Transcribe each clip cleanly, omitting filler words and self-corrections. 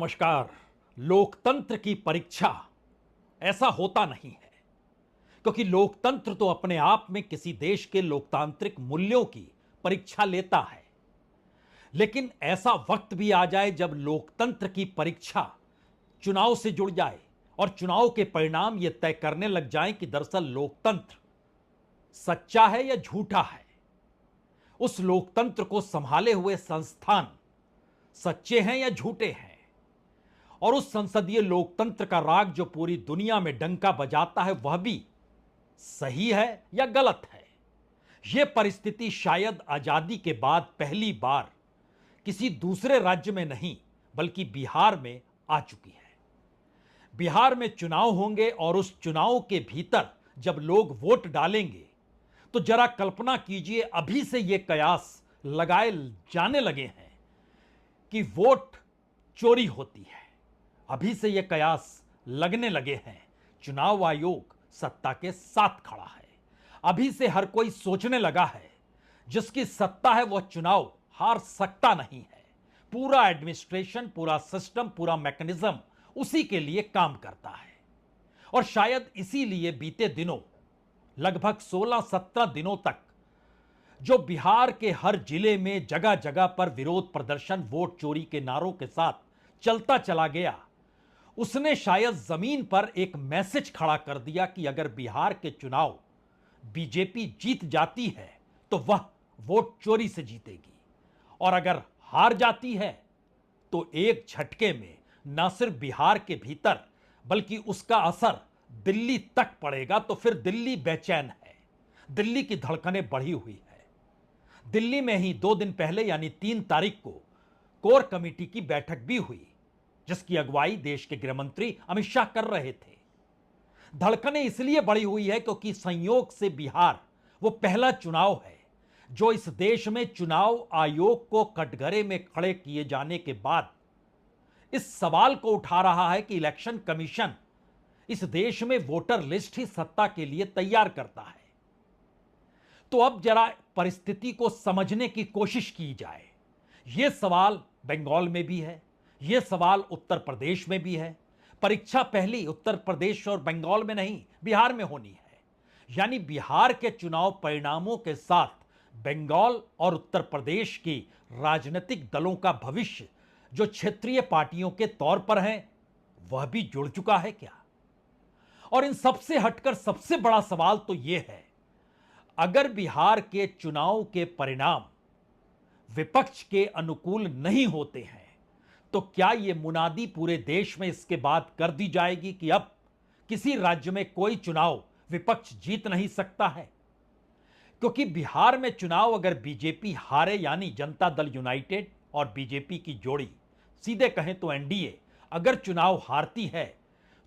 नमस्कार। लोकतंत्र की परीक्षा ऐसा होता नहीं है, क्योंकि लोकतंत्र तो अपने आप में किसी देश के लोकतांत्रिक मूल्यों की परीक्षा लेता है। लेकिन ऐसा वक्त भी आ जाए जब लोकतंत्र की परीक्षा चुनाव से जुड़ जाए और चुनाव के परिणाम यह तय करने लग जाएं कि दरअसल लोकतंत्र सच्चा है या झूठा है। उस लोकतंत्र को संभाले हुए संस्थान सच्चे हैं या झूठे हैं, और उस संसदीय लोकतंत्र का राग जो पूरी दुनिया में डंका बजाता है वह भी सही है या गलत है। यह परिस्थिति शायद आजादी के बाद पहली बार किसी दूसरे राज्य में नहीं बल्कि बिहार में आ चुकी है। बिहार में चुनाव होंगे और उस चुनाव के भीतर जब लोग वोट डालेंगे तो जरा कल्पना कीजिए, अभी से यह कयास लगाए जाने लगे हैं कि वोट चोरी होती है। अभी से यह कयास लगने लगे हैं। चुनाव आयोग सत्ता के साथ खड़ा है। अभी से हर कोई सोचने लगा है जिसकी सत्ता है वह चुनाव हार सकता नहीं है। पूरा एडमिनिस्ट्रेशन, पूरा सिस्टम, पूरा मैकेनिज्म उसी के लिए काम करता है। और शायद इसीलिए बीते दिनों लगभग 16-17 दिनों तक जो बिहार के हर जिले में जगह जगह पर विरोध प्रदर्शन वोट चोरी के नारों के साथ चलता चला गया, उसने शायद जमीन पर एक मैसेज खड़ा कर दिया कि अगर बिहार के चुनाव बीजेपी जीत जाती है तो वह वोट चोरी से जीतेगी, और अगर हार जाती है तो एक झटके में न सिर्फ बिहार के भीतर बल्कि उसका असर दिल्ली तक पड़ेगा। तो फिर दिल्ली बेचैन है, दिल्ली की धड़कनें बढ़ी हुई है। दिल्ली में ही 2 दिन पहले यानी 3 तारीख को कोर कमेटी की बैठक भी हुई, जिसकी अगुवाई देश के गृह मंत्री अमित शाह कर रहे थे। धड़कनें इसलिए बढ़ी हुई है क्योंकि संयोग से बिहार वो पहला चुनाव है जो इस देश में चुनाव आयोग को कटघरे में खड़े किए जाने के बाद इस सवाल को उठा रहा है कि इलेक्शन कमीशन इस देश में वोटर लिस्ट ही सत्ता के लिए तैयार करता है। तो अब जरा परिस्थिति को समझने की कोशिश की जाए। यह सवाल बंगाल में भी है, यह सवाल उत्तर प्रदेश में भी है। परीक्षा पहली उत्तर प्रदेश और बंगाल में नहीं, बिहार में होनी है। यानी बिहार के चुनाव परिणामों के साथ बंगाल और उत्तर प्रदेश की राजनीतिक दलों का भविष्य जो क्षेत्रीय पार्टियों के तौर पर है वह भी जुड़ चुका है क्या? और इन सबसे हटकर सबसे बड़ा सवाल तो यह है, अगर बिहार के चुनाव के परिणाम विपक्ष के अनुकूल नहीं होते हैं तो क्या यह मुनादी पूरे देश में इसके बाद कर दी जाएगी कि अब किसी राज्य में कोई चुनाव विपक्ष जीत नहीं सकता है? क्योंकि बिहार में चुनाव अगर बीजेपी हारे, यानी जनता दल यूनाइटेड और बीजेपी की जोड़ी, सीधे कहें तो एनडीए, अगर चुनाव हारती है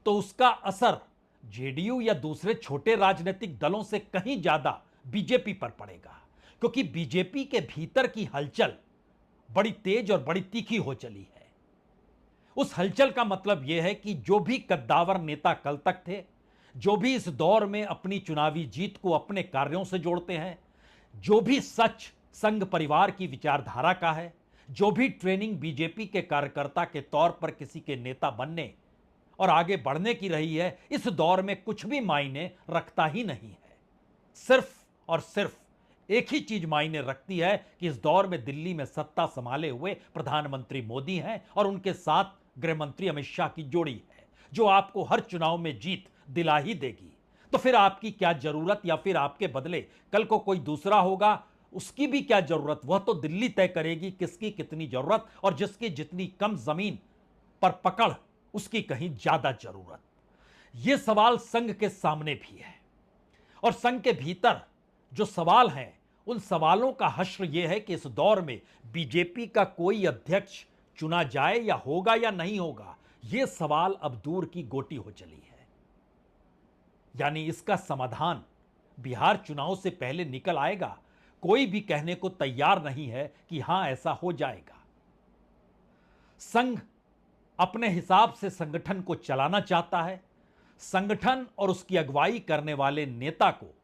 तो उसका असर जेडीयू या दूसरे छोटे राजनीतिक दलों से कहीं ज्यादा बीजेपी पर पड़ेगा। क्योंकि बीजेपी के भीतर की हलचल बड़ी तेज और बड़ी तीखी हो चली है। उस हलचल का मतलब यह है कि जो भी कद्दावर नेता कल तक थे, जो भी इस दौर में अपनी चुनावी जीत को अपने कार्यों से जोड़ते हैं, जो भी सच संघ परिवार की विचारधारा का है, जो भी ट्रेनिंग बीजेपी के कार्यकर्ता के तौर पर किसी के नेता बनने और आगे बढ़ने की रही है, इस दौर में कुछ भी मायने रखता ही नहीं है। सिर्फ और सिर्फ एक ही चीज मायने रखती है कि इस दौर में दिल्ली में सत्ता संभाले हुए प्रधानमंत्री मोदी हैं और उनके साथ गृह मंत्री अमित शाह की जोड़ी है, जो आपको हर चुनाव में जीत दिला ही देगी। तो फिर आपकी क्या जरूरत, या फिर आपके बदले कल को कोई दूसरा होगा उसकी भी क्या जरूरत? वह तो दिल्ली तय करेगी किसकी कितनी जरूरत, और जिसकी जितनी कम जमीन पर पकड़ उसकी कहीं ज्यादा जरूरत। यह सवाल संघ के सामने भी है, और संघ के भीतर जो सवाल हैं उन सवालों का हश्र यह है कि इस दौर में बीजेपी का कोई अध्यक्ष चुना जाए या होगा या नहीं होगा, यह सवाल अब दूर की गोटी हो चली है। यानी इसका समाधान बिहार चुनाव से पहले निकल आएगा, कोई भी कहने को तैयार नहीं है कि हां ऐसा हो जाएगा। संघ अपने हिसाब से संगठन को चलाना चाहता है। संगठन और उसकी अगुवाई करने वाले नेता को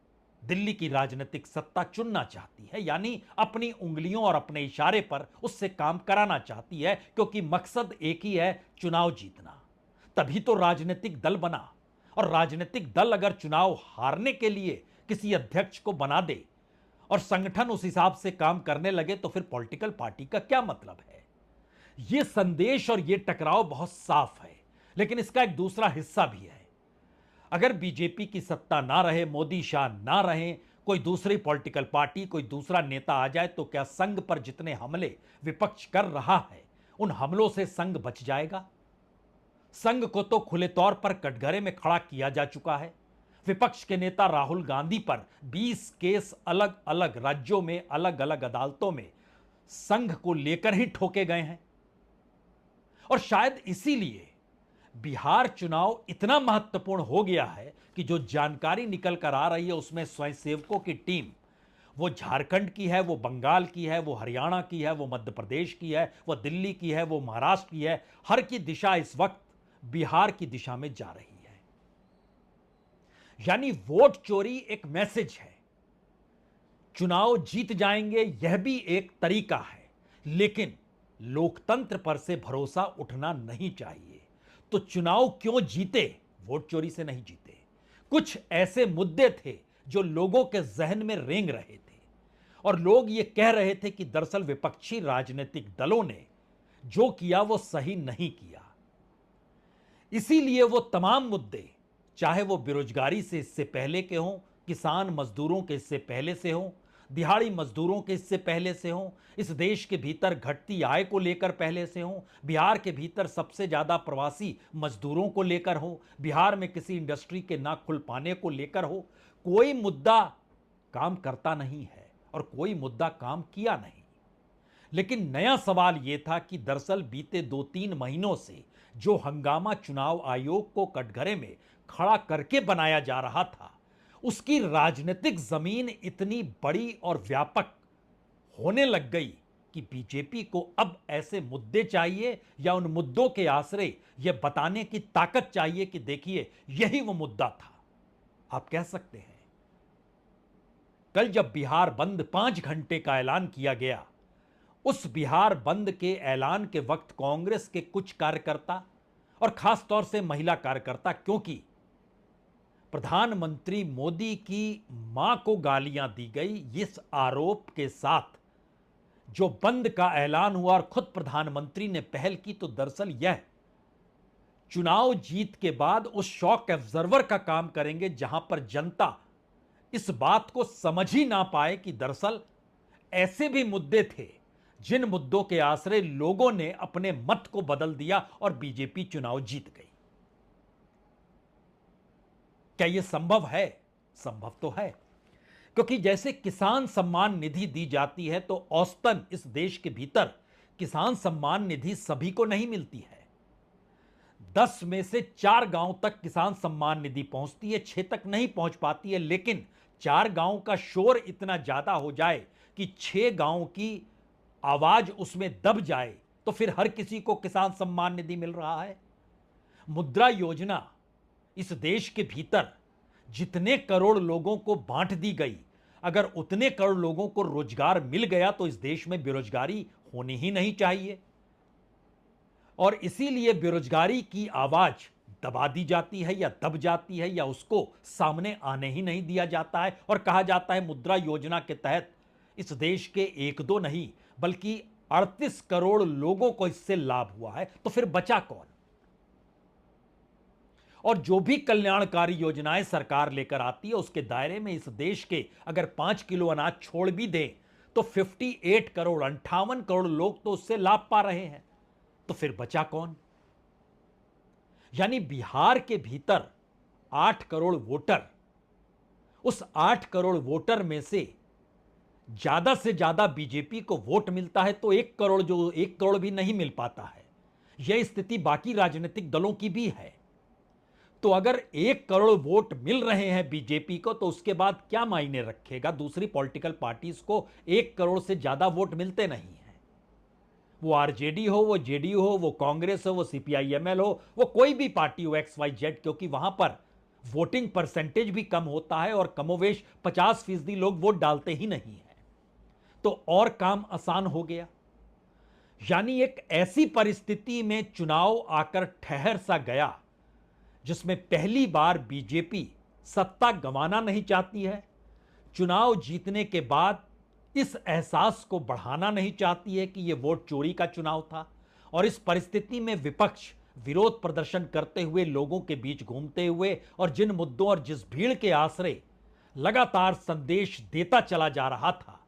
दिल्ली की राजनीतिक सत्ता चुनना चाहती है, यानी अपनी उंगलियों और अपने इशारे पर उससे काम कराना चाहती है, क्योंकि मकसद एक ही है, चुनाव जीतना। तभी तो राजनीतिक दल बना। और राजनीतिक दल अगर चुनाव हारने के लिए किसी अध्यक्ष को बना दे और संगठन उस हिसाब से काम करने लगे, तो फिर पॉलिटिकल पार्टी का क्या मतलब है? यह संदेश और यह टकराव बहुत साफ है, लेकिन इसका एक दूसरा हिस्सा भी है। अगर बीजेपी की सत्ता ना रहे, मोदी शाह ना रहे, कोई दूसरी पॉलिटिकल पार्टी, कोई दूसरा नेता आ जाए, तो क्या संघ पर जितने हमले विपक्ष कर रहा है, उन हमलों से संघ बच जाएगा? संघ को तो खुले तौर पर कटघरे में खड़ा किया जा चुका है। विपक्ष के नेता राहुल गांधी पर 20 केस अलग अलग राज्यों में, अलग अलग अदालतों में संघ को लेकर ही ठोके गए हैं। और शायद इसीलिए बिहार चुनाव इतना महत्वपूर्ण हो गया है कि जो जानकारी निकल कर आ रही है, उसमें स्वयंसेवकों की टीम, वो झारखंड की है, वो बंगाल की है, वो हरियाणा की है, वो मध्य प्रदेश की है, वो दिल्ली की है, वो महाराष्ट्र की है, हर की दिशा इस वक्त बिहार की दिशा में जा रही है। यानी वोट चोरी एक मैसेज है, चुनाव जीत जाएंगे यह भी एक तरीका है, लेकिन लोकतंत्र पर से भरोसा उठना नहीं चाहिए। तो चुनाव क्यों जीते? वोट चोरी से नहीं जीते। कुछ ऐसे मुद्दे थे जो लोगों के जहन में रेंग रहे थे, और लोग ये कह रहे थे कि दरअसल विपक्षी राजनीतिक दलों ने जो किया वो सही नहीं किया। इसीलिए वो तमाम मुद्दे, चाहे वो बेरोजगारी से इससे पहले के हों, किसान मजदूरों के इससे पहले से हों, दिहाड़ी मजदूरों के इससे पहले से हों, इस देश के भीतर घटती आय को लेकर पहले से हों, बिहार के भीतर सबसे ज्यादा प्रवासी मजदूरों को लेकर हो, बिहार में किसी इंडस्ट्री के ना खुल पाने को लेकर हो, कोई मुद्दा काम करता नहीं है और कोई मुद्दा काम किया नहीं। लेकिन नया सवाल यह था कि दरअसल बीते 2-3 महीनों से जो हंगामा चुनाव आयोग को कटघरे में खड़ा करके बनाया जा रहा था, उसकी राजनीतिक जमीन इतनी बड़ी और व्यापक होने लग गई कि बीजेपी को अब ऐसे मुद्दे चाहिए, या उन मुद्दों के आश्रय यह बताने की ताकत चाहिए कि देखिए यही वो मुद्दा था। आप कह सकते हैं, कल जब बिहार बंद 5 घंटे का ऐलान किया गया, उस बिहार बंद के ऐलान के वक्त कांग्रेस के कुछ कार्यकर्ता और खास तौर से महिला कार्यकर्ता, क्योंकि प्रधानमंत्री मोदी की मां को गालियां दी गई, इस आरोप के साथ जो बंद का ऐलान हुआ और खुद प्रधानमंत्री ने पहल की, तो दरअसल यह चुनाव जीत के बाद उस शॉक एब्जर्वर का काम करेंगे, जहां पर जनता इस बात को समझ ही ना पाए कि दरअसल ऐसे भी मुद्दे थे जिन मुद्दों के आश्रय लोगों ने अपने मत को बदल दिया और बीजेपी चुनाव जीत गई। क्या यह संभव है? संभव तो है, क्योंकि जैसे किसान सम्मान निधि दी जाती है, तो औसतन इस देश के भीतर किसान सम्मान निधि सभी को नहीं मिलती है। 10 में से 4 गांव तक किसान सम्मान निधि पहुंचती है, 6 तक नहीं पहुंच पाती है। लेकिन 4 गांव का शोर इतना ज्यादा हो जाए कि 6 गांव की आवाज उसमें दब जाए, तो फिर हर किसी को किसान सम्मान निधि मिल रहा है। मुद्रा योजना इस देश के भीतर जितने करोड़ लोगों को बांट दी गई, अगर उतने करोड़ लोगों को रोजगार मिल गया, तो इस देश में बेरोजगारी होनी ही नहीं चाहिए। और इसीलिए बेरोजगारी की आवाज दबा दी जाती है, या दब जाती है, या उसको सामने आने ही नहीं दिया जाता है। और कहा जाता है मुद्रा योजना के तहत इस देश के 1-2 नहीं बल्कि 38 करोड़ लोगों को इससे लाभ हुआ है। तो फिर बचा कौन? और जो भी कल्याणकारी योजनाएं सरकार लेकर आती है, उसके दायरे में इस देश के अगर 5 किलो अनाज छोड़ भी दें, तो 58 करोड़ 58 करोड़ लोग तो उससे लाभ पा रहे हैं। तो फिर बचा कौन? यानी बिहार के भीतर 8 करोड़ वोटर, उस 8 करोड़ वोटर में से ज्यादा बीजेपी को वोट मिलता है, तो 1 करोड़, जो 1 करोड़ भी नहीं मिल पाता है। यह स्थिति बाकी राजनीतिक दलों की भी है। तो अगर 1 करोड़ वोट मिल रहे हैं बीजेपी को, तो उसके बाद क्या मायने रखेगा? दूसरी पॉलिटिकल पार्टीज को 1 करोड़ से ज्यादा वोट मिलते नहीं हैं। वो आरजेडी हो, वो जेडीयू हो, वो कांग्रेस हो, वो सीपीआईएमएल हो, वो कोई भी पार्टी हो, XYZ, क्योंकि वहां पर वोटिंग परसेंटेज भी कम होता है और कमोवेश 50% लोग वोट डालते ही नहीं है, तो और काम आसान हो गया। यानी एक ऐसी परिस्थिति में चुनाव आकर ठहर सा गया जिसमें पहली बार बीजेपी सत्ता गंवाना नहीं चाहती है, चुनाव जीतने के बाद इस एहसास को बढ़ाना नहीं चाहती है कि यह वोट चोरी का चुनाव था, और इस परिस्थिति में विपक्ष विरोध प्रदर्शन करते हुए लोगों के बीच घूमते हुए और जिन मुद्दों और जिस भीड़ के आसरे लगातार संदेश देता चला जा रहा था,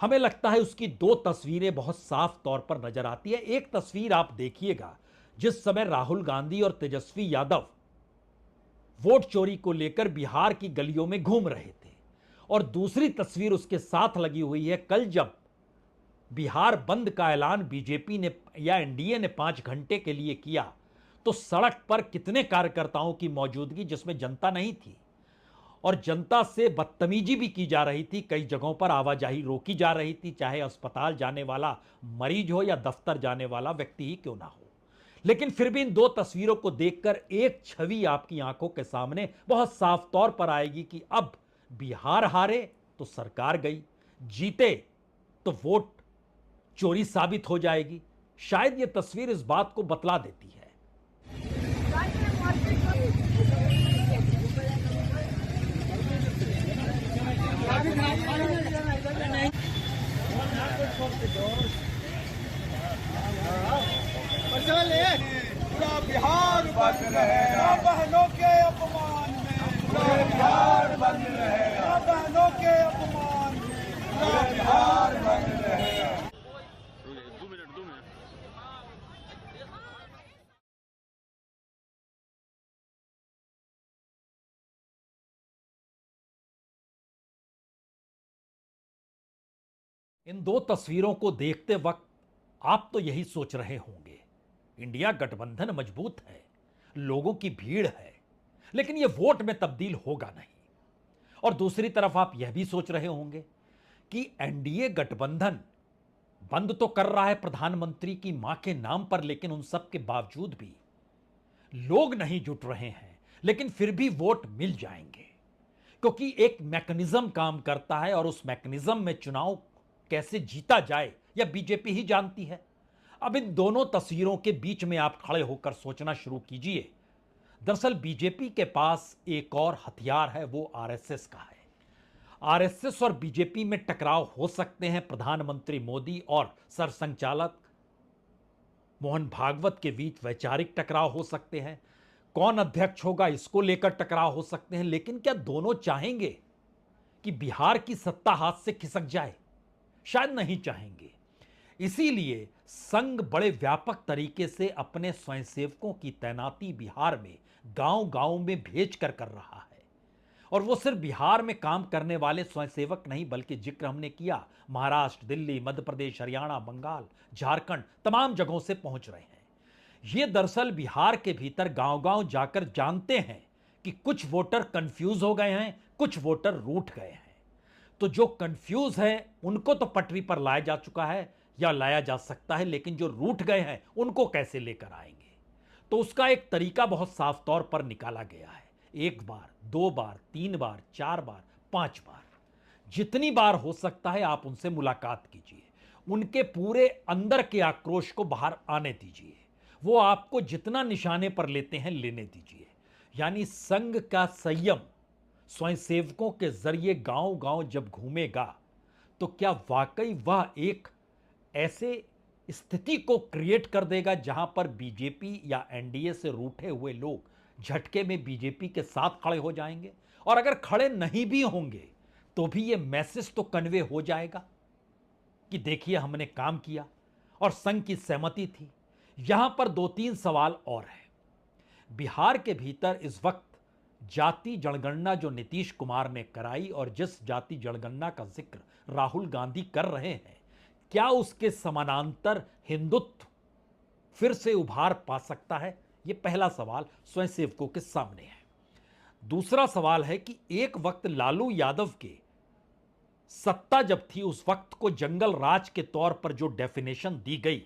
हमें लगता है उसकी दो तस्वीरें बहुत साफ तौर पर नजर आती है। एक तस्वीर आप देखिएगा जिस समय राहुल गांधी और तेजस्वी यादव वोट चोरी को लेकर बिहार की गलियों में घूम रहे थे, और दूसरी तस्वीर उसके साथ लगी हुई है कल जब बिहार बंद का ऐलान बीजेपी ने या एनडीए ने 5 घंटे के लिए किया, तो सड़क पर कितने कार्यकर्ताओं की मौजूदगी जिसमें जनता नहीं थी, और जनता से बदतमीजी भी की जा रही थी। कई जगहों पर आवाजाही रोकी जा रही थी, चाहे अस्पताल जाने वाला मरीज हो या दफ्तर जाने वाला व्यक्ति ही क्यों ना हो। लेकिन फिर भी इन दो तस्वीरों को देखकर एक छवि आपकी आंखों के सामने बहुत साफ तौर पर आएगी कि अब बिहार हारे तो सरकार गई, जीते तो वोट चोरी साबित हो जाएगी। शायद यह तस्वीर इस बात को बतला देती है। पूरा बिहार बंद रहेगा, बहनों के अपमान में पूरा बिहार बंद रहेगा, बहनों के अपमान में पूरा बिहार बंद रहेगा। 2 मिनट इन दो तस्वीरों को देखते वक्त आप तो यही सोच रहे होंगे, इंडिया गठबंधन मजबूत है, लोगों की भीड़ है, लेकिन यह वोट में तब्दील होगा नहीं। और दूसरी तरफ आप यह भी सोच रहे होंगे कि एनडीए गठबंधन बंद तो कर रहा है प्रधानमंत्री की मां के नाम पर, लेकिन उन सब के बावजूद भी लोग नहीं जुट रहे हैं, लेकिन फिर भी वोट मिल जाएंगे, क्योंकि एक मैकेनिज्म काम करता है, और उस मैकेनिज्म में चुनाव कैसे जीता जाए यह बीजेपी ही जानती है। अब इन दोनों तस्वीरों के बीच में आप खड़े होकर सोचना शुरू कीजिए। दरअसल बीजेपी के पास एक और हथियार है, वो आरएसएस का है। आरएसएस और बीजेपी में टकराव हो सकते हैं, प्रधानमंत्री मोदी और सरसंघचालक मोहन भागवत के बीच वैचारिक टकराव हो सकते हैं, कौन अध्यक्ष होगा इसको लेकर टकराव हो सकते हैं, लेकिन क्या दोनों चाहेंगे कि बिहार की सत्ता हाथ से खिसक जाए? शायद नहीं चाहेंगे। इसीलिए संघ बड़े व्यापक तरीके से अपने स्वयंसेवकों की तैनाती बिहार में गांव-गांव में भेजकर कर रहा है, और वो सिर्फ बिहार में काम करने वाले स्वयंसेवक नहीं, बल्कि जिक्र हमने किया महाराष्ट्र, दिल्ली, मध्य प्रदेश, हरियाणा, बंगाल, झारखंड, तमाम जगहों से पहुंच रहे हैं। ये दरअसल बिहार के भीतर गांव-गांव जाकर जानते हैं कि कुछ वोटर कंफ्यूज हो गए हैं, कुछ वोटर रूठ गए हैं। तो जो कंफ्यूज है उनको तो पटरी पर लाया जा चुका है या लाया जा सकता है, लेकिन जो रूठ गए हैं उनको कैसे लेकर आएंगे? तो उसका एक तरीका बहुत साफ तौर पर निकाला गया है। 1 बार, 2 बार, 3 बार, 4 बार, 5 बार, जितनी बार हो सकता है आप उनसे मुलाकात कीजिए, उनके पूरे अंदर के आक्रोश को बाहर आने दीजिए, वो आपको जितना निशाने पर लेते हैं लेने दीजिए। यानी संघ का संयम स्वयंसेवकों के जरिए गांव-गांव जब घूमेगा, तो क्या वाकई वह एक ऐसे स्थिति को क्रिएट कर देगा जहां पर बीजेपी या एनडीए से रूठे हुए लोग झटके में बीजेपी के साथ खड़े हो जाएंगे? और अगर खड़े नहीं भी होंगे तो भी यह मैसेज तो कन्वे हो जाएगा कि देखिए हमने काम किया और संघ की सहमति थी। यहां पर 2-3 सवाल और हैं। बिहार के भीतर इस वक्त जाति जनगणना जो नीतीश कुमार ने कराई, और जिस जाति जनगणना का जिक्र राहुल गांधी कर रहे हैं, क्या उसके समानांतर हिंदुत्व फिर से उभार पा सकता है? यह पहला सवाल स्वयंसेवकों के सामने है। दूसरा सवाल है कि एक वक्त लालू यादव के सत्ता जब थी, उस वक्त को जंगल राज के तौर पर जो डेफिनेशन दी गई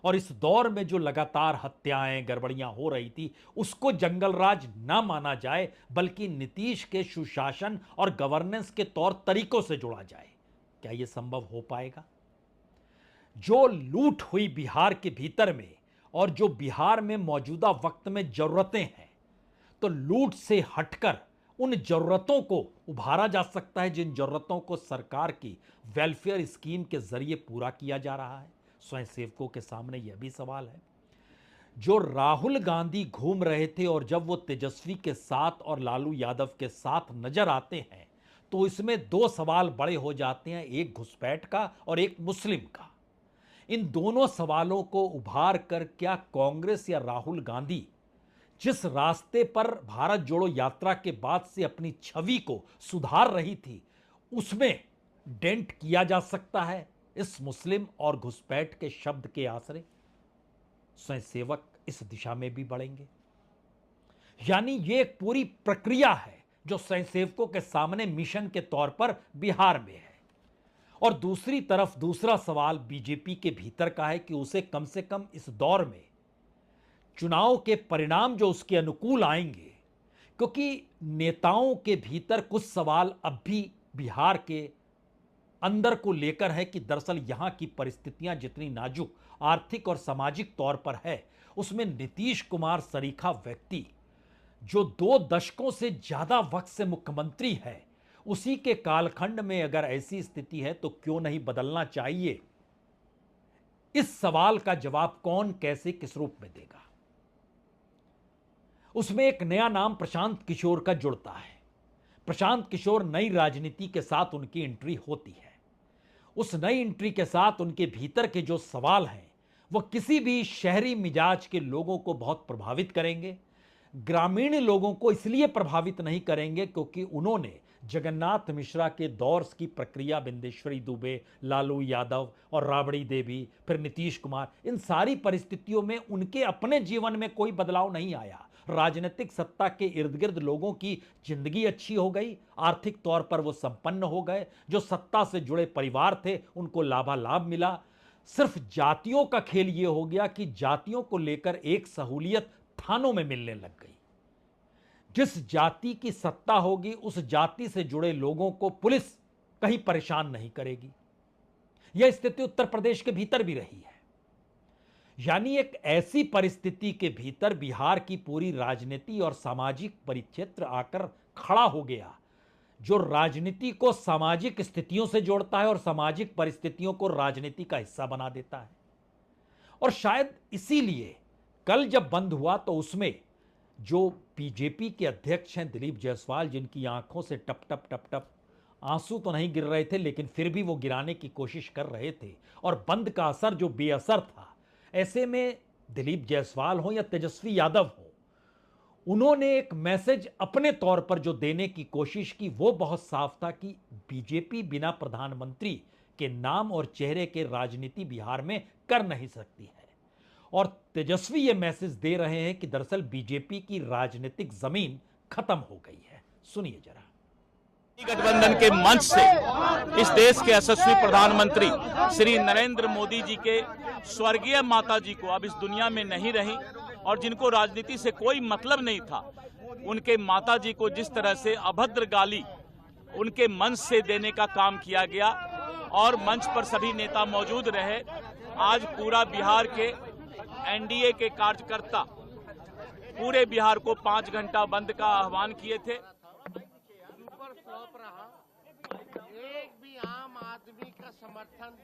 और इस दौर में जो लगातार हत्याएं गड़बड़ियां हो रही थी उसको जंगल राज ना माना जाए, बल्कि नीतीश के सुशासन और गवर्नेंस के तौर तरीकों से जोड़ा जाए। क्या यह संभव हो पाएगा? जो लूट हुई बिहार के भीतर में और जो बिहार में मौजूदा वक्त में जरूरतें हैं, तो लूट से हटकर उन जरूरतों को उभारा जा सकता है जिन जरूरतों को सरकार की वेलफेयर स्कीम के जरिए पूरा किया जा रहा है। स्वयंसेवकों के सामने यह भी सवाल है। जो राहुल गांधी घूम रहे थे और जब वो तेजस्वी के साथ और लालू यादव के साथ नजर आते हैं तो इसमें दो सवाल बड़े हो जाते हैं, एक घुसपैठ का और एक मुस्लिम का। इन दोनों सवालों को उभार कर क्या कांग्रेस या राहुल गांधी जिस रास्ते पर भारत जोड़ो यात्रा के बाद से अपनी छवि को सुधार रही थी उसमें डेंट किया जा सकता है इस मुस्लिम और घुसपैठ के शब्द के आसरे? स्वयंसेवक इस दिशा में भी बढ़ेंगे। यानी यह एक पूरी प्रक्रिया है जो स्वयंसेवकों के सामने मिशन के तौर पर बिहार में है। और दूसरी तरफ दूसरा सवाल बीजेपी के भीतर का है कि उसे कम से कम इस दौर में चुनाव के परिणाम जो उसके अनुकूल आएंगे, क्योंकि नेताओं के भीतर कुछ सवाल अब भी बिहार के अंदर को लेकर है कि दरअसल यहां की परिस्थितियां जितनी नाजुक आर्थिक और सामाजिक तौर पर है, उसमें नीतीश कुमार सरीखा व्यक्ति जो 2 दशकों से ज्यादा वक्त से मुख्यमंत्री है, उसी के कालखंड में अगर ऐसी स्थिति है तो क्यों नहीं बदलना चाहिए? इस सवाल का जवाब कौन कैसे किस रूप में देगा? उसमें एक नया नाम प्रशांत किशोर का जुड़ता है। प्रशांत किशोर नई राजनीति के साथ उनकी एंट्री होती है। उस नई एंट्री के साथ उनके भीतर के जो सवाल हैं वह किसी भी शहरी मिजाज के लोगों को बहुत प्रभावित करेंगे। ग्रामीण लोगों को इसलिए प्रभावित नहीं करेंगे क्योंकि उन्होंने जगन्नाथ मिश्रा के दौर की प्रक्रिया, बिंदेश्वरी दुबे, लालू यादव और राबड़ी देवी, फिर नीतीश कुमार, इन सारी परिस्थितियों में उनके अपने जीवन में कोई बदलाव नहीं आया। राजनीतिक सत्ता के इर्द गिर्द लोगों की जिंदगी अच्छी हो गई, आर्थिक तौर पर वो संपन्न हो गए, जो सत्ता से जुड़े परिवार थे उनको लाभालाभ मिला। सिर्फ जातियों का खेल ये हो गया कि जातियों को लेकर एक सहूलियत थानों में मिलने लग गई। जिस जाति की सत्ता होगी उस जाति से जुड़े लोगों को पुलिस कहीं परेशान नहीं करेगी। यह स्थिति उत्तर प्रदेश के भीतर भी रही है। यानी एक ऐसी परिस्थिति के भीतर बिहार की पूरी राजनीति और सामाजिक परिक्षेत्र आकर खड़ा हो गया जो राजनीति को सामाजिक स्थितियों से जोड़ता है और सामाजिक परिस्थितियों को राजनीति का हिस्सा बना देता है। और शायद इसीलिए कल जब बंद हुआ तो उसमें जो बीजेपी के अध्यक्ष हैं दिलीप जायसवाल, जिनकी आंखों से टप टप टप टप आंसू तो नहीं गिर रहे थे लेकिन फिर भी वो गिराने की कोशिश कर रहे थे और बंद का असर जो बेअसर था, ऐसे में दिलीप जायसवाल हो या तेजस्वी यादव हो, उन्होंने एक मैसेज अपने तौर पर जो देने की कोशिश की वो बहुत साफ था कि बीजेपी बिना प्रधानमंत्री के नाम और चेहरे के राजनीति बिहार में कर नहीं सकती है। और तेजस्वी ये मैसेज दे रहे हैं कि दरअसल बीजेपी की राजनीतिक जमीन खत्म हो गई है। सुनिए जरा। गठबंधन के मंच से इस देश के यशस्वी प्रधानमंत्री श्री नरेंद्र मोदी जी के स्वर्गीय माता जी को अब इस दुनिया में नहीं रही और जिनको राजनीति से कोई मतलब नहीं था, उनके माता जी को जिस तरह से अभद्र गाली उनके मंच से देने का काम किया गया और मंच पर सभी नेता मौजूद रहे। आज पूरा बिहार के एनडीए के कार्यकर्ता पूरे बिहार को 5 घंटा बंद का आह्वान किए थे। सुपर फ्लॉप रहा। एक भी आम आदमी का समर्थन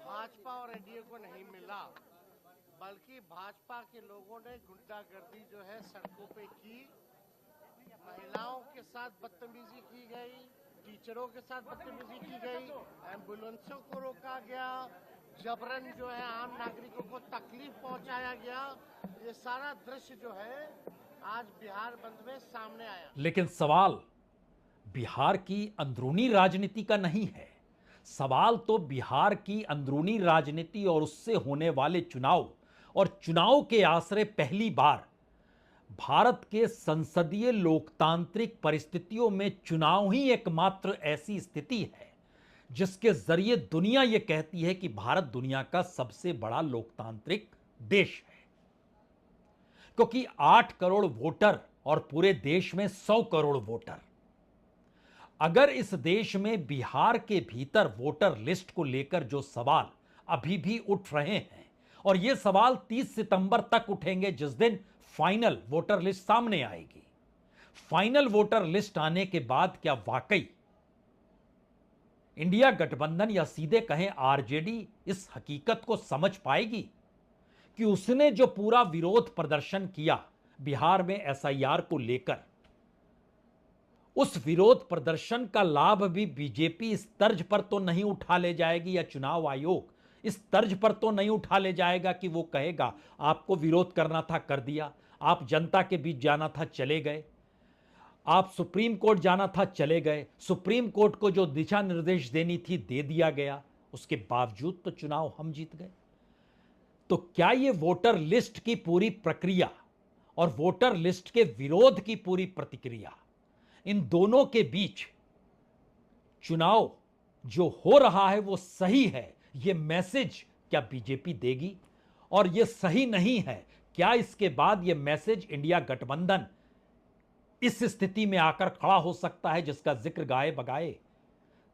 भाजपा और एनडीए को नहीं मिला, बल्कि भाजपा के लोगों ने गुंडागर्दी जो है सड़कों पे की, महिलाओं के साथ बदतमीजी की गई, टीचरों के साथ बदतमीजी की गई, एम्बुलेंसों को रोका गया, जबरन जो है आम नागरिकों को तकलीफ पहुंचाया गया। ये सारा दृश्य जो है आज बिहार बंद में सामने आया। लेकिन सवाल बिहार की अंदरूनी राजनीति का नहीं है। सवाल तो बिहार की अंदरूनी राजनीति और उससे होने वाले चुनाव और चुनाव के आसरे पहली बार भारत के संसदीय लोकतांत्रिक परिस्थितियों में चुनाव ही एकमात्र ऐसी स्थिति है जिसके जरिए दुनिया यह कहती है कि भारत दुनिया का सबसे बड़ा लोकतांत्रिक देश है, क्योंकि 8 करोड़ वोटर और पूरे देश में 100 करोड़ वोटर। अगर इस देश में बिहार के भीतर वोटर लिस्ट को लेकर जो सवाल अभी भी उठ रहे हैं, और ये सवाल 30 सितंबर तक उठेंगे, जिस दिन फाइनल वोटर लिस्ट सामने आएगी। फाइनल वोटर लिस्ट आने के बाद क्या वाकई इंडिया गठबंधन या सीधे कहें आरजेडी इस हकीकत को समझ पाएगी कि उसने जो पूरा विरोध प्रदर्शन किया बिहार में एसआईआर को लेकर, उस विरोध प्रदर्शन का लाभ भी बीजेपी इस तर्ज पर तो नहीं उठा ले जाएगी, या चुनाव आयोग इस तर्ज पर तो नहीं उठा ले जाएगा कि वो कहेगा आपको विरोध करना था कर दिया, आप जनता के बीच जाना था चले गए, आप सुप्रीम कोर्ट जाना था चले गए, सुप्रीम कोर्ट को जो दिशा निर्देश देनी थी दे दिया गया, उसके बावजूद तो चुनाव हम जीत गए। तो क्या ये वोटर लिस्ट की पूरी प्रक्रिया और वोटर लिस्ट के विरोध की पूरी प्रतिक्रिया, इन दोनों के बीच चुनाव जो हो रहा है वो सही है, ये मैसेज क्या बीजेपी देगी? और ये सही नहीं है, क्या इसके बाद ये मैसेज इंडिया गठबंधन इस स्थिति में आकर खड़ा हो सकता है जिसका जिक्र गाए बगाए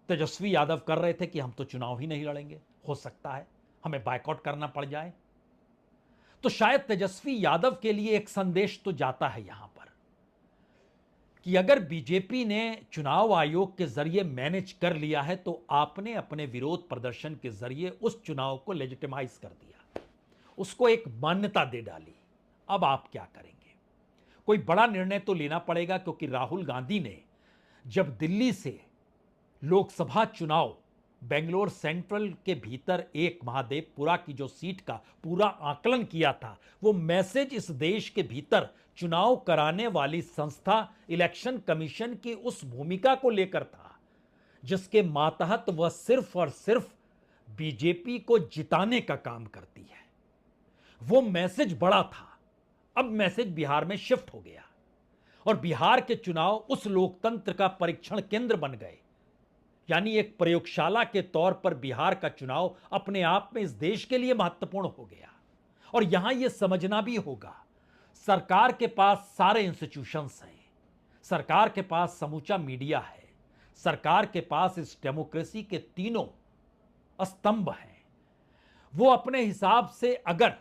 तेजस्वी यादव कर रहे थे कि हम तो चुनाव ही नहीं लड़ेंगे, हो सकता है हमें बायकॉट करना पड़ जाए। तो शायद तेजस्वी यादव के लिए एक संदेश तो जाता है यहां पर कि अगर बीजेपी ने चुनाव आयोग के जरिए मैनेज कर लिया है तो आपने अपने विरोध प्रदर्शन के जरिए उस चुनाव को लेजिटिमाइज कर दिया, उसको एक मान्यता दे डाली। अब आप क्या करेंगे? कोई बड़ा निर्णय तो लेना पड़ेगा, क्योंकि राहुल गांधी ने जब दिल्ली से लोकसभा चुनाव बेंगलोर सेंट्रल के भीतर एक महादेवपुरा की जो सीट का पूरा आकलन किया था, वो मैसेज इस देश के भीतर चुनाव कराने वाली संस्था इलेक्शन कमीशन की उस भूमिका को लेकर था जिसके मातहत वह सिर्फ और सिर्फ बीजेपी को जिताने का काम करती है। वो मैसेज बड़ा था। अब मैसेज बिहार में शिफ्ट हो गया और बिहार के चुनाव उस लोकतंत्र का परीक्षण केंद्र बन गए, यानी एक प्रयोगशाला के तौर पर बिहार का चुनाव अपने आप में इस देश के लिए महत्वपूर्ण हो गया। और यहां यह समझना भी होगा, सरकार के पास सारे इंस्टीट्यूशंस हैं, सरकार के पास समूचा मीडिया है, सरकार के पास इस डेमोक्रेसी के तीनों स्तंभ हैं। वो अपने हिसाब से अगर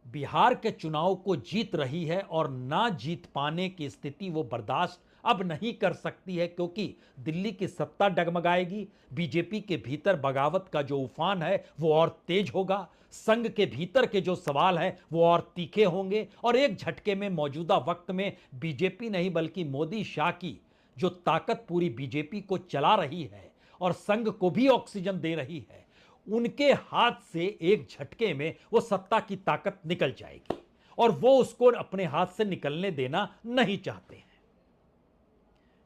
बिहार के चुनाव को जीत रही है और ना जीत पाने की स्थिति वो बर्दाश्त अब नहीं कर सकती है, क्योंकि दिल्ली की सत्ता डगमगाएगी, बीजेपी के भीतर बगावत का जो उफान है वो और तेज होगा, संघ के भीतर के जो सवाल हैं वो और तीखे होंगे, और एक झटके में मौजूदा वक्त में बीजेपी नहीं बल्कि मोदी शाह की जो ताकत पूरी बीजेपी को चला रही है और संघ को भी ऑक्सीजन दे रही है, उनके हाथ से एक झटके में वो सत्ता की ताकत निकल जाएगी और वो उसको अपने हाथ से निकलने देना नहीं चाहते हैं।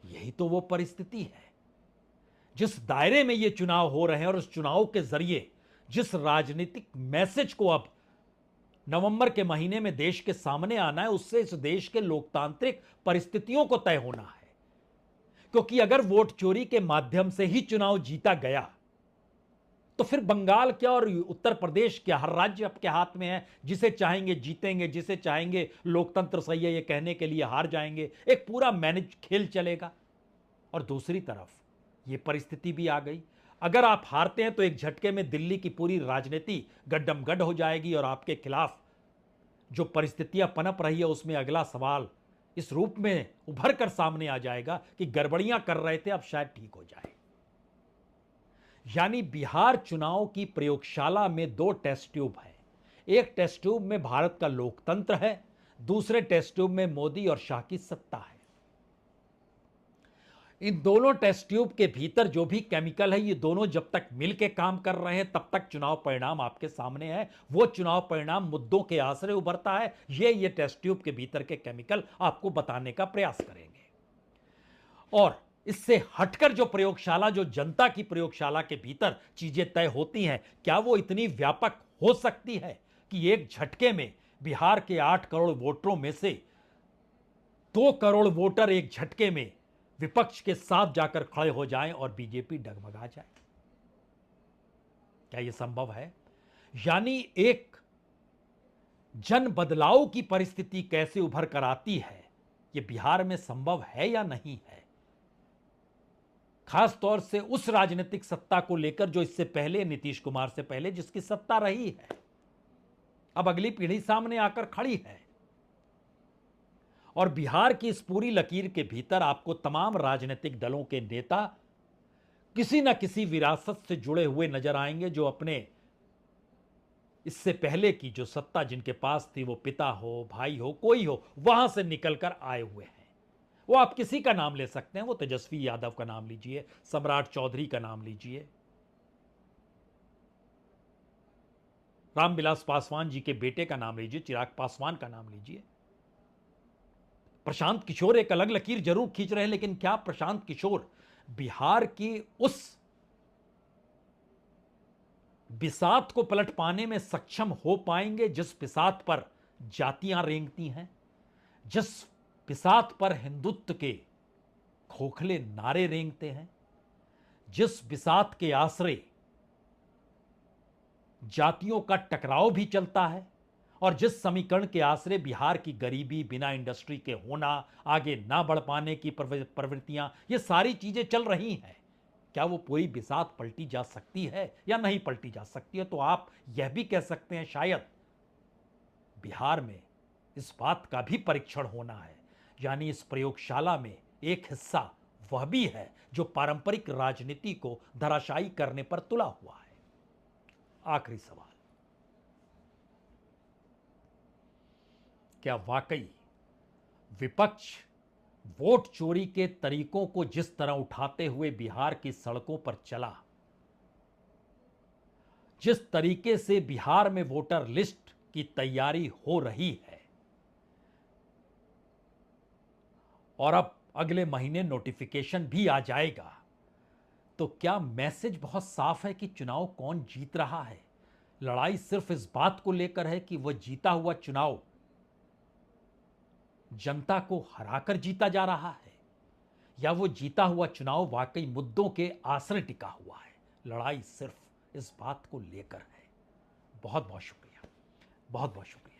यही तो वो परिस्थिति है जिस दायरे में ये चुनाव हो रहे हैं, और उस चुनाव के जरिए जिस राजनीतिक मैसेज को अब नवंबर के महीने में देश के सामने आना है, उससे इस देश के लोकतांत्रिक परिस्थितियों को तय होना है। क्योंकि अगर वोट चोरी के माध्यम से ही चुनाव जीता गया तो फिर बंगाल क्या और उत्तर प्रदेश क्या, हर राज्य आपके हाथ में है, जिसे चाहेंगे जीतेंगे, जिसे चाहेंगे लोकतंत्र सही है ये कहने के लिए हार जाएंगे, एक पूरा मैनेज खेल चलेगा। और दूसरी तरफ ये परिस्थिति भी आ गई, अगर आप हारते हैं तो एक झटके में दिल्ली की पूरी राजनीति गड्डमगड्ड हो जाएगी और आपके खिलाफ जो परिस्थितियां पनप रही है उसमें अगला सवाल इस रूप में उभर कर सामने आ जाएगा कि गड़बड़ियां कर रहे थे अब शायद ठीक हो जाए। यानी बिहार चुनाव की प्रयोगशाला में दो टेस्ट ट्यूब हैं, एक टेस्ट ट्यूब में भारत का लोकतंत्र है, दूसरे टेस्ट ट्यूब में मोदी और शाह की सत्ता है। इन दोनों टेस्ट ट्यूब के भीतर जो भी केमिकल है, ये दोनों जब तक मिलकर काम कर रहे हैं तब तक चुनाव परिणाम आपके सामने है। वो चुनाव परिणाम मुद्दों के आसरे उभरता है, ये टेस्ट ट्यूब के भीतर के केमिकल आपको बताने का प्रयास करेंगे। और इससे हटकर जो प्रयोगशाला, जो जनता की प्रयोगशाला के भीतर चीजें तय होती हैं, क्या वो इतनी व्यापक हो सकती है कि एक झटके में बिहार के 8 करोड़ वोटरों में से 2 करोड़ वोटर एक झटके में विपक्ष के साथ जाकर खड़े हो जाएं और बीजेपी डगमगा जाए? क्या यह संभव है? यानी एक जन बदलाव की परिस्थिति कैसे उभर कर आती है, यह बिहार में संभव है या नहीं है? खास तौर से उस राजनीतिक सत्ता को लेकर जो इससे पहले, नीतीश कुमार से पहले जिसकी सत्ता रही है, अब अगली पीढ़ी सामने आकर खड़ी है। और बिहार की इस पूरी लकीर के भीतर आपको तमाम राजनीतिक दलों के नेता किसी न किसी विरासत से जुड़े हुए नजर आएंगे, जो अपने इससे पहले की जो सत्ता जिनके पास थी, वो पिता हो, भाई हो, कोई हो, वहां से निकलकर आए हुए हैं। वो आप किसी का नाम ले सकते हैं, वो तेजस्वी यादव का नाम लीजिए, सम्राट चौधरी का नाम लीजिए, रामविलास पासवान जी के बेटे का नाम लीजिए, चिराग पासवान का नाम लीजिए। प्रशांत किशोर एक अलग लकीर जरूर खींच रहे हैं, लेकिन क्या प्रशांत किशोर बिहार की उस बिसात को पलट पाने में सक्षम हो पाएंगे जिस बिसात पर जातियां रेंगती हैं, जिस बिसात पर हिंदुत्व के खोखले नारे रेंगते हैं, जिस बिसात के आश्रय जातियों का टकराव भी चलता है, और जिस समीकरण के आश्रय बिहार की गरीबी, बिना इंडस्ट्री के होना, आगे ना बढ़ पाने की प्रवृत्तियां, ये सारी चीजें चल रही हैं, क्या वो पूरी बिसात पलटी जा सकती है या नहीं पलटी जा सकती है? तो आप यह भी कह सकते हैं शायद बिहार में इस बात का भी परीक्षण होना है, यानी इस प्रयोगशाला में एक हिस्सा वह भी है जो पारंपरिक राजनीति को धराशायी करने पर तुला हुआ है। आखिरी सवाल, क्या वाकई विपक्ष वोट चोरी के तरीकों को जिस तरह उठाते हुए बिहार की सड़कों पर चला, जिस तरीके से बिहार में वोटर लिस्ट की तैयारी हो रही है, और अब अगले महीने नोटिफिकेशन भी आ जाएगा, तो क्या मैसेज बहुत साफ है कि चुनाव कौन जीत रहा है? लड़ाई सिर्फ इस बात को लेकर है कि वह जीता हुआ चुनाव जनता को हराकर जीता जा रहा है, या वो जीता हुआ चुनाव वाकई मुद्दों के आश्रय टिका हुआ है? लड़ाई सिर्फ इस बात को लेकर है। बहुत बहुत शुक्रिया, बहुत बहुत शुक्रिया।